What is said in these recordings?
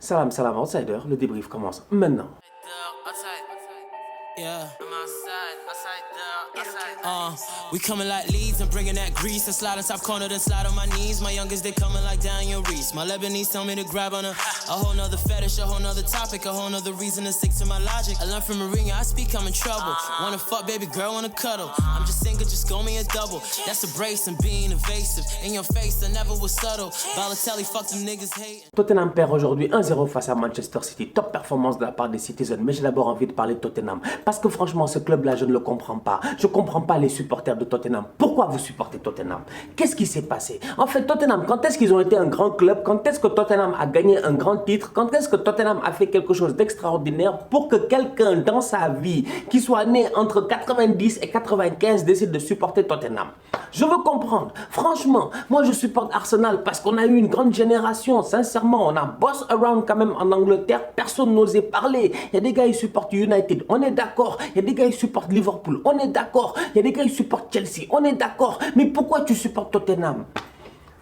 Salam, salam, outsider, le débrief commence maintenant. Yeah. We coming like leads and bringing that grease and slide on top corner then slide on my knees. My youngest they coming like Daniel Reese. My Lebanese tell me to grab on a whole nother fetish, a whole nother topic, a whole nother reason to stick to my logic. I learned from Mourinho, I speak, I'm in trouble. Wanna fuck, baby girl, wanna cuddle. I'm just single, just go me a double. That's a brace and being evasive. In your face, I never was subtle. Balotelli, fuck them niggas hating. Tottenham perd aujourd'hui 1-0 face à Manchester City. Top performance de la part des Citizens. Mais j'ai d'abord envie de parler de Tottenham. Parce que franchement, ce club-là, je ne le comprends pas. Je ne comprends pas les supporters de Tottenham. Pourquoi vous supportez Tottenham? Qu'est-ce qui s'est passé? En fait, Tottenham, quand est-ce qu'ils ont été un grand club? Quand est-ce que Tottenham a gagné un grand titre? Quand est-ce que Tottenham a fait quelque chose d'extraordinaire pour que quelqu'un dans sa vie, qui soit né entre 90 et 95, décide de supporter Tottenham? Je veux comprendre. Franchement, moi je supporte Arsenal parce qu'on a eu une grande génération. Sincèrement, on a boss around quand même en Angleterre. Personne n'osait parler. Il y a des gars qui supportent United. On est d'accord. Il y a des gars qui supportent Liverpool. On est d'accord. Il y a des gars qui supportent Chelsea. On est d'accord. Mais pourquoi tu supportes Tottenham?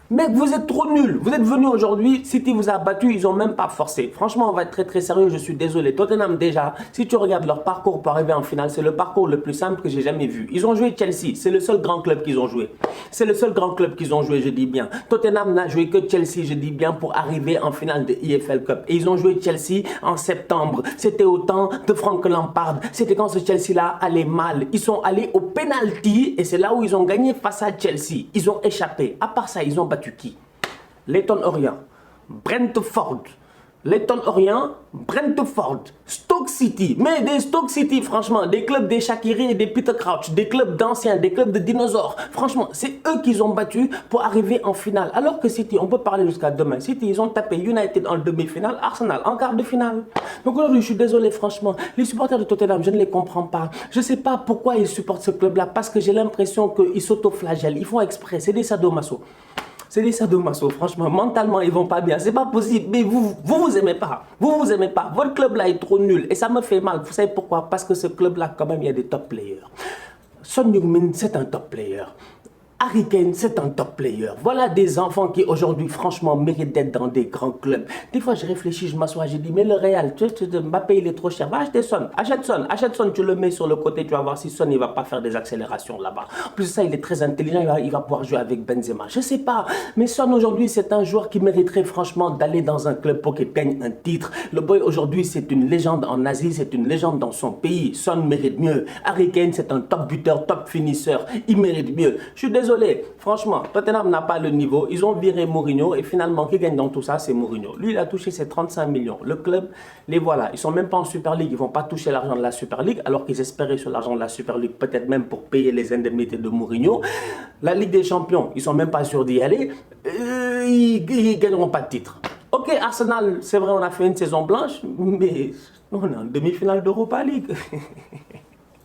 Mec, vous êtes trop nuls. Vous êtes venus aujourd'hui, City vous a battu, ils n'ont même pas forcé. Franchement, on va être très sérieux, je suis désolé. Tottenham déjà, si tu regardes leur parcours pour arriver en finale, c'est le parcours le plus simple que j'ai jamais vu. Ils ont joué Chelsea, c'est le seul grand club qu'ils ont joué. C'est le seul grand club qu'ils ont joué, je dis bien. Tottenham n'a joué que Chelsea, je dis bien, pour arriver en finale de EFL Cup. Et ils ont joué Chelsea en septembre. C'était au temps de Frank Lampard. C'était quand ce Chelsea-là allait mal. Ils sont allés au penalty et c'est là où ils ont gagné face à Chelsea. Ils ont échappé. À part ça, ils ont battu qui? Leyton Orient, Brentford, Leyton Orient, Brentford, Stoke City. Mais des Stoke City, franchement, des clubs des Shaqiri et des Peter Crouch, des clubs d'anciens, des clubs de dinosaures. Franchement, c'est eux qu'ils ont battu pour arriver en finale. Alors que City, on peut parler jusqu'à demain. City, ils ont tapé United en demi-finale, Arsenal en quart de finale. Donc aujourd'hui, je suis désolé, franchement. Les supporters de Tottenham, je ne les comprends pas. Je ne sais pas pourquoi ils supportent ce club-là, parce que j'ai l'impression qu'ils s'autoflagellent. Ils font exprès, c'est des sadomaso. C'est des sadomaso, franchement, mentalement ils vont pas bien, c'est pas possible, mais vous aimez pas, vous aimez pas, votre club là est trop nul et ça me fait mal, vous savez pourquoi? Parce que ce club là quand même il y a des top players. Son Heung-min c'est un top player. Harry Kane, c'est un top player. Voilà des enfants qui aujourd'hui, franchement, méritent d'être dans des grands clubs. Des fois, je réfléchis, je m'assois, je dis, mais le Real, Mbappé, il est trop cher. Va acheter Son. Achète Son, tu le mets sur le côté, tu vas voir si Son, il va pas faire des accélérations là-bas. En plus de ça, il est très intelligent, il va pouvoir jouer avec Benzema. Je sais pas, mais Son, aujourd'hui, c'est un joueur qui mériterait, franchement, d'aller dans un club pour qu'il gagne un titre. Le boy, aujourd'hui, c'est une légende en Asie, c'est une légende dans son pays. Son mérite mieux. Harry Kane, c'est un top buteur, top finisseur. Il mérite mieux. Je suis désolé. Franchement, Tottenham n'a pas le niveau. Ils ont viré Mourinho et finalement, qui gagne dans tout ça, c'est Mourinho. Lui, il a touché ses 35 millions. Le club, les voilà. Ils sont même pas en Super League. Ils vont pas toucher l'argent de la Super League alors qu'ils espéraient sur l'argent de la Super League, peut-être même pour payer les indemnités de Mourinho. La Ligue des Champions, ils sont même pas sûrs d'y aller. Ils gagneront pas de titre. Ok, Arsenal, c'est vrai, on a fait une saison blanche, mais on est en demi-finale d'Europa League.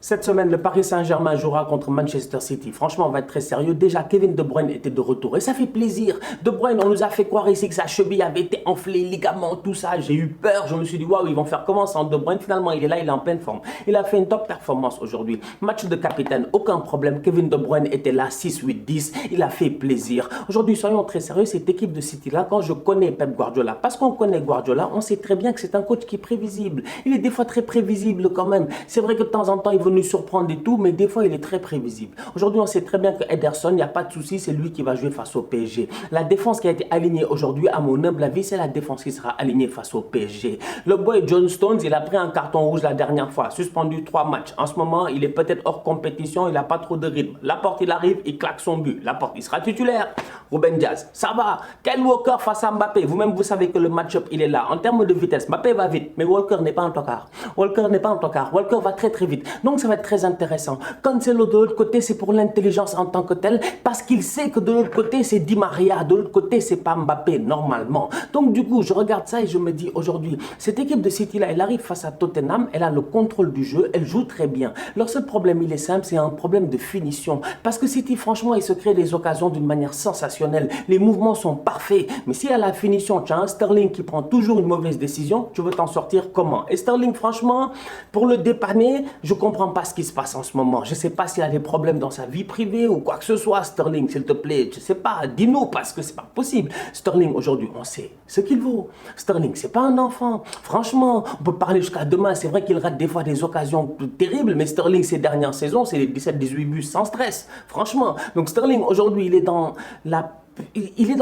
Cette semaine, le Paris Saint-Germain jouera contre Manchester City. Franchement, on va être très sérieux. Déjà, Kevin De Bruyne était de retour. Et ça fait plaisir. De Bruyne, on nous a fait croire ici que sa cheville avait été enflée, ligaments, tout ça. J'ai eu peur. Je me suis dit, waouh, ils vont faire comment sans De Bruyne? Finalement, il est là, il est en pleine forme. Il a fait une top performance aujourd'hui. Match de capitaine, aucun problème. Kevin De Bruyne était là, 6, 8, 10. Il a fait plaisir. Aujourd'hui, soyons très sérieux. Cette équipe de City-là, quand je connais Pep Guardiola, parce qu'on connaît Guardiola, on sait très bien que c'est un coach qui est prévisible. Il est des fois très prévisible quand même. C'est vrai que de temps en temps, il veut nous surprendre et tout, mais des fois il est très prévisible. Aujourd'hui, on sait très bien que Ederson, il n'y a pas de souci, c'est lui qui va jouer face au PSG. La défense qui a été alignée aujourd'hui, à mon humble avis, c'est la défense qui sera alignée face au PSG. Le boy John Stones, il a pris un carton rouge la dernière fois, suspendu 3 matchs. En ce moment, il est peut-être hors compétition, il n'a pas trop de rythme. Laporte, il arrive, il claque son but. Laporte, il sera titulaire. Ruben Diaz, ça va. Kyle Walker face à Mbappé. Vous-même, vous savez que le match-up, il est là. En termes de vitesse, Mbappé va vite, mais Walker n'est pas un tocard. Walker n'est pas un tocard. Walker va très vite. Donc, ça va être très intéressant. Cancelo de l'autre côté, c'est pour l'intelligence en tant que telle, parce qu'il sait que de l'autre côté, c'est Di Maria, de l'autre côté, c'est pas Mbappé, normalement. Donc du coup, je regarde ça et je me dis, aujourd'hui, cette équipe de City-là, elle arrive face à Tottenham, elle a le contrôle du jeu, elle joue très bien. Leur seul problème, il est simple, c'est un problème de finition. Parce que City, franchement, il se crée des occasions d'une manière sensationnelle. Les mouvements sont parfaits. Mais si à la finition, tu as un Sterling qui prend toujours une mauvaise décision, tu veux t'en sortir comment? Et Sterling, franchement, pour le dépanner, je comprends pas ce qui se passe en ce moment. Je ne sais pas s'il a des problèmes dans sa vie privée ou quoi que ce soit, Sterling, s'il te plaît. Je ne sais pas, dis-nous parce que c'est pas possible. Sterling, aujourd'hui, on sait ce qu'il vaut. Sterling, c'est pas un enfant. Franchement, on peut parler jusqu'à demain. C'est vrai qu'il rate des fois des occasions terribles, mais Sterling, ces dernières saisons, c'est les 17-18 buts sans stress. Franchement. Donc Sterling, aujourd'hui, il est dans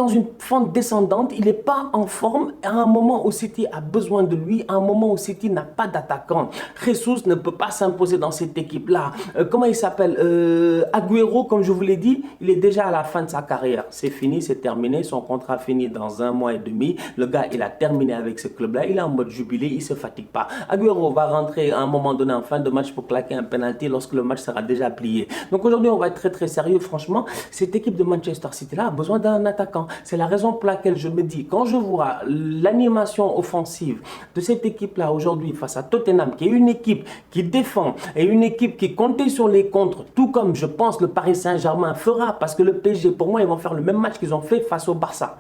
une fente descendante, il n'est pas en forme à un moment où City a besoin de lui, à un moment où City n'a pas d'attaquant. Jesus ne peut pas s'imposer dans cette équipe-là. Comment il s'appelle Agüero, comme je vous l'ai dit, il est déjà à la fin de sa carrière. C'est fini, c'est terminé, son contrat finit dans 1 mois et demi. Le gars, il a terminé avec ce club-là, il est en mode jubilé, il ne se fatigue pas. Agüero va rentrer à un moment donné en fin de match pour claquer un penalty lorsque le match sera déjà plié. Donc aujourd'hui, on va être très très sérieux, franchement. Cette équipe de Manchester City-là a besoin d'un attaquant. C'est la raison pour laquelle je me dis, quand je vois l'animation offensive de cette équipe-là aujourd'hui face à Tottenham, qui est une équipe qui défend et une équipe qui comptait sur les contres, tout comme je pense le Paris Saint-Germain fera, parce que le PSG, pour moi, ils vont faire le même match qu'ils ont fait face au Barça.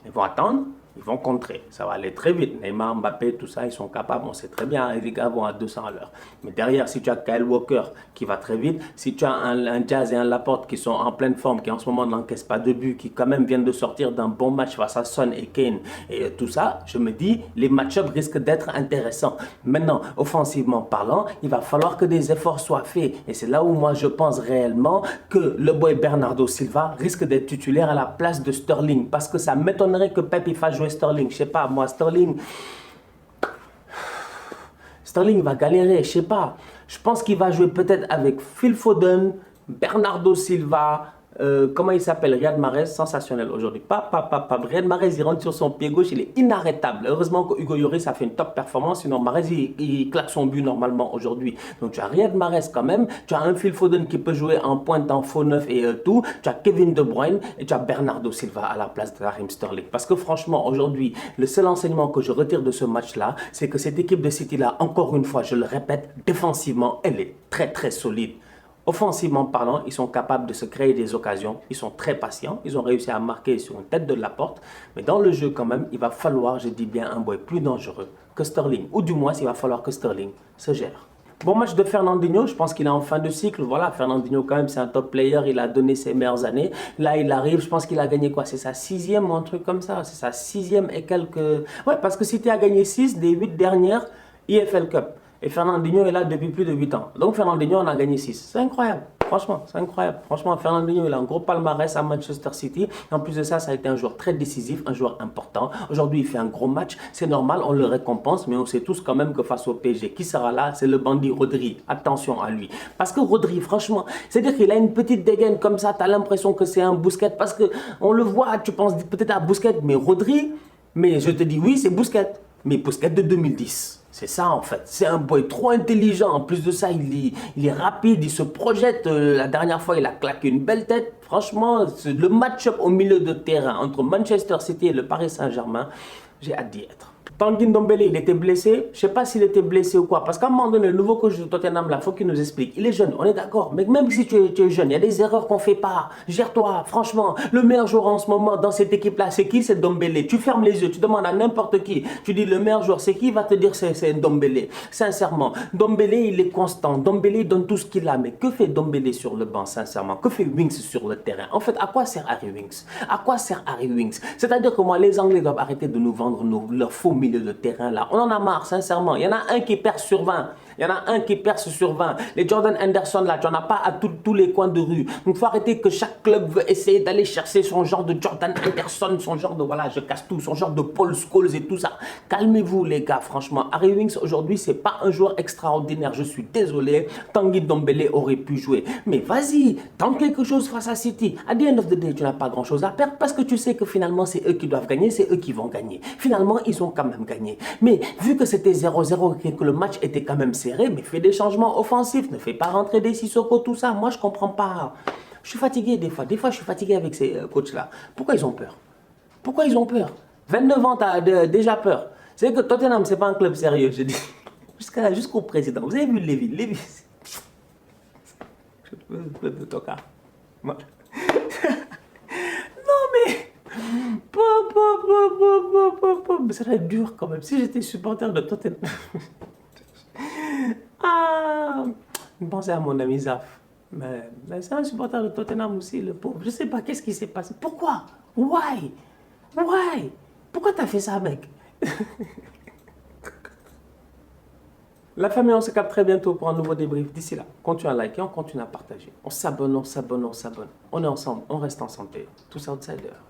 Ils vont attendre. Ils vont contrer, ça va aller très vite. Neymar, Mbappé, tout ça, ils sont capables. On sait très bien, les gars vont à 200 à l'heure. Mais derrière, si tu as Kyle Walker qui va très vite, si tu as un Diaz et un Laporte qui sont en pleine forme, qui en ce moment n'encaissent pas de but, qui quand même viennent de sortir d'un bon match face à Son et Kane et tout ça, je me dis, les match-ups risquent d'être intéressants. Maintenant, offensivement parlant, il va falloir que des efforts soient faits. Et c'est là où moi je pense réellement que le boy Bernardo Silva risque d'être titulaire à la place de Sterling. Parce que ça m'étonnerait que Pep il fasse jouer Sterling, je sais pas, moi Sterling va galérer, je sais pas. Je pense qu'il va jouer peut-être avec Phil Foden, Bernardo Silva, comment il s'appelle, Riyad Mahrez, sensationnel aujourd'hui. Riyad Mahrez, il rentre sur son pied gauche, il est inarrêtable. Heureusement que Hugo Lloris a fait une top performance, sinon Mahrez, il claque son but normalement aujourd'hui. Donc tu as Riyad Mahrez quand même, tu as un Phil Foden qui peut jouer en pointe, en faux neuf et tout, tu as Kevin De Bruyne et tu as Bernardo Silva à la place de Raheem Sterling. Parce que franchement, aujourd'hui, le seul enseignement que je retire de ce match-là, c'est que cette équipe de City-là, encore une fois, je le répète, défensivement, elle est très très solide. Offensivement parlant, ils sont capables de se créer des occasions. Ils sont très patients. Ils ont réussi à marquer sur une tête de Laporte. Mais dans le jeu, quand même, il va falloir, je dis bien, un boy plus dangereux que Sterling. Ou du moins, il va falloir que Sterling se gère. Bon match de Fernandinho, je pense qu'il est en fin de cycle. Voilà, Fernandinho quand même, c'est un top player. Il a donné ses meilleures années. Là, il arrive, je pense qu'il a gagné quoi? C'est sa 6e ou un truc comme ça. C'est sa 6e et quelques... Ouais, parce que City a gagné 6 des 8 dernières EFL Cup. Et Fernandinho est là depuis plus de 8 ans. Donc Fernandinho en a gagné 6. C'est incroyable. Franchement, c'est incroyable. Franchement, Fernandinho, il a un gros palmarès à Manchester City. En plus de ça, ça a été un joueur très décisif, un joueur important. Aujourd'hui, il fait un gros match. C'est normal, on le récompense. Mais on sait tous quand même que face au PSG, qui sera là? C'est le bandit Rodri. Attention à lui. Parce que Rodri, franchement, c'est-à-dire qu'il a une petite dégaine comme ça. Tu as l'impression que c'est un Busquets. Parce qu'on le voit, tu penses peut-être à Busquets. Mais Rodri, mais je te dis oui, c'est Busquets. Mais Busquets de 2010. C'est ça en fait, c'est un boy trop intelligent, en plus de ça il est rapide, il se projette, la dernière fois il a claqué une belle tête, franchement le match-up au milieu de terrain entre Manchester City et le Paris Saint-Germain, j'ai hâte d'y être. Tanguy Ndombele, il était blessé. Je ne sais pas s'il était blessé ou quoi. Parce qu'à un moment donné, le nouveau coach de Tottenham, là, il faut qu'il nous explique. Il est jeune, on est d'accord. Mais même si tu es jeune, il y a des erreurs qu'on ne fait pas. Gère-toi, franchement. Le meilleur joueur en ce moment dans cette équipe-là, c'est qui? C'est Ndombele. Tu fermes les yeux, tu demandes à n'importe qui. Tu dis le meilleur joueur, c'est qui? Il va te dire c'est Ndombele. Sincèrement, Ndombele, il est constant. Ndombele, il donne tout ce qu'il a. Mais que fait Ndombele sur le banc, sincèrement? Que fait Winks sur le terrain? En fait, à quoi sert Harry Winks? À quoi sert Harry Winks? C'est-à-dire que moi, les Anglais doivent arrêter de nous vendre leurs faux milieux de terrain là. On en a marre, sincèrement. Il y en a un qui perce sur 20. Il y en a un qui perce sur 20. Les Jordan Henderson là, tu n'en as pas à tous les coins de rue. Donc il faut arrêter que chaque club veut essayer d'aller chercher son genre de Jordan Henderson, son genre de, voilà, je casse tout, son genre de Paul Scholes et tout ça. Calmez-vous les gars, franchement. Harry Winks aujourd'hui, c'est pas un joueur extraordinaire. Je suis désolé. Tanguy Ndombele aurait pu jouer. Mais vas-y, tente quelque chose face à City. À the end of the day, tu n'as pas grand-chose à perdre parce que tu sais que finalement, c'est eux qui doivent gagner, c'est eux qui vont gagner. Finalement, ils ont quand même gagné. Mais vu que c'était 0-0 et que le match était quand même serré, mais fais des changements offensifs, ne fais pas rentrer des Sissoko, tout ça. Moi, je comprends pas. Je suis fatigué des fois. Des fois, je suis fatigué avec ces coachs-là. Pourquoi ils ont peur? Pourquoi ils ont peur? 29 ans, tu as déjà peur. C'est que Tottenham, c'est pas un club sérieux, je dis. Jusqu'au président. Vous avez vu Lévy? Lévy, je de ton cas. Non, mais... Mais ça va être dur quand même. Si j'étais supporter de Tottenham... Ah, Pensez à mon ami Zaf. Mais c'est un supporter de Tottenham aussi, le pauvre. Je sais pas, qu'est-ce qui s'est passé? Pourquoi? Why? Why? Pourquoi t'as fait ça, mec? La famille, on se capte très bientôt pour un nouveau débrief. D'ici là, continue à liker, on continue à partager. On s'abonne, on s'abonne, on s'abonne. On est ensemble, on reste en santé. Tous outsiders.